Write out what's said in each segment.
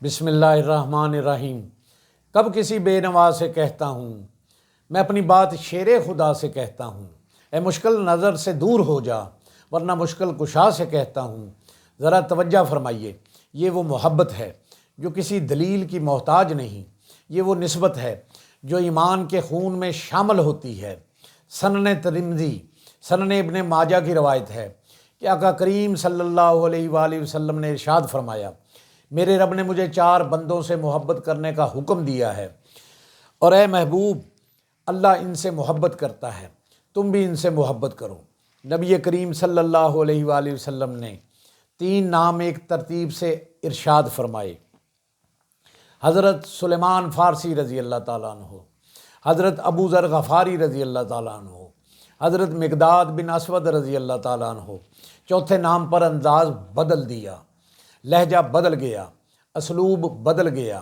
بسم اللہ الرحمن الرحیم۔ کب کسی بے نوا سے کہتا ہوں، میں اپنی بات شیر خدا سے کہتا ہوں۔ اے مشکل نظر سے دور ہو جا، ورنہ مشکل کشا سے کہتا ہوں۔ ذرا توجہ فرمائیے، یہ وہ محبت ہے جو کسی دلیل کی محتاج نہیں۔ یہ وہ نسبت ہے جو ایمان کے خون میں شامل ہوتی ہے۔ سنن ترمذی، سنن ابن ماجہ کی روایت ہے کہ آقا کریم صلی اللہ علیہ وآلہ وسلم نے ارشاد فرمایا، میرے رب نے مجھے 4 بندوں سے محبت کرنے کا حکم دیا ہے، اور اے محبوب، اللہ ان سے محبت کرتا ہے، تم بھی ان سے محبت کرو۔ نبی کریم صلی اللہ علیہ وآلہ وسلم نے 3 نام ایک ترتیب سے ارشاد فرمائے۔ حضرت سلیمان فارسی رضی اللہ تعالیٰ عنہ، حضرت ابو ذر غفاری رضی اللہ تعالیٰ عنہ، حضرت مقداد بن اسود رضی اللہ تعالیٰ عنہ۔ چوتھے نام پر انداز بدل دیا، لہجہ بدل گیا، اسلوب بدل گیا،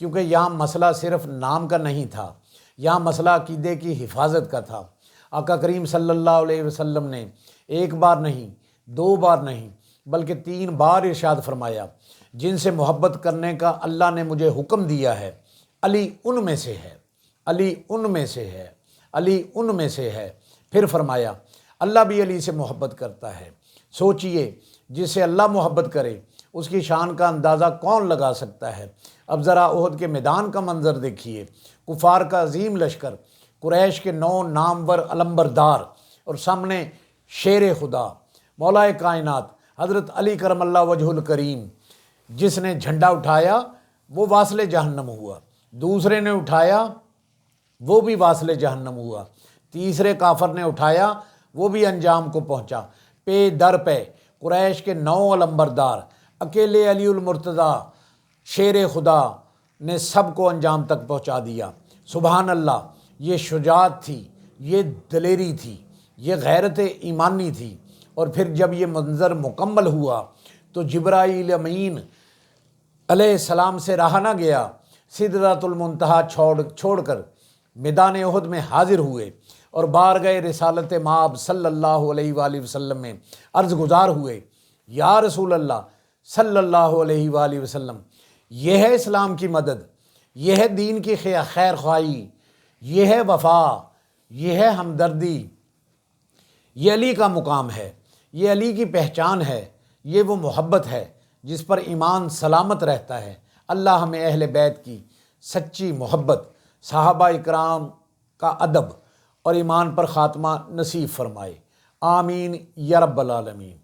کیونکہ یہاں مسئلہ صرف نام کا نہیں تھا، یہاں مسئلہ عقیدے کی حفاظت کا تھا۔ آقا کریم صلی اللہ علیہ وسلم نے 1 بار نہیں، 2 بار نہیں، بلکہ 3 بار ارشاد فرمایا، جن سے محبت کرنے کا اللہ نے مجھے حکم دیا ہے، علی ان میں سے ہے، علی ان میں سے ہے، علی ان میں سے ہے۔ پھر فرمایا، اللہ بھی علی سے محبت کرتا ہے۔ سوچئے، جس سے اللہ محبت کرے اس کی شان کا اندازہ کون لگا سکتا ہے؟ اب ذرا احد کے میدان کا منظر دیکھیے، کفار کا عظیم لشکر، قریش کے 9 نامور علمبردار، اور سامنے شیر خدا مولا کائنات حضرت علی کرم اللہ وجہ الکریم۔ جس نے جھنڈا اٹھایا وہ واصل جہنم ہوا، دوسرے نے اٹھایا وہ بھی واصل جہنم ہوا، تیسرے کافر نے اٹھایا وہ بھی انجام کو پہنچا۔ پے در پہ قریش کے 9 علمبردار، اکیلے علی المرتضیٰ شیر خدا نے سب کو انجام تک پہنچا دیا۔ سبحان اللہ، یہ شجاعت تھی، یہ دلیری تھی، یہ غیرت ایمانی تھی۔ اور پھر جب یہ منظر مکمل ہوا تو جبرائیل امین علیہ السلام سے رہا نہ گیا، سدرۃ المنتہا چھوڑ کر میدان احد میں حاضر ہوئے اور بارگاہ رسالت مآب صلی اللہ علیہ وآلہ وسلم میں عرض گزار ہوئے، یا رسول اللہ صلی اللہ علیہ وآلہ وسلم، یہ ہے اسلام کی مدد، یہ ہے دین کی خیر خواہی، یہ ہے وفا، یہ ہے ہمدردی، یہ علی کا مقام ہے، یہ علی کی پہچان ہے، یہ وہ محبت ہے جس پر ایمان سلامت رہتا ہے۔ اللہ ہمیں اہل بیت کی سچی محبت، صحابہ اکرام کا ادب اور ایمان پر خاتمہ نصیب فرمائے، آمین یا رب العالمین۔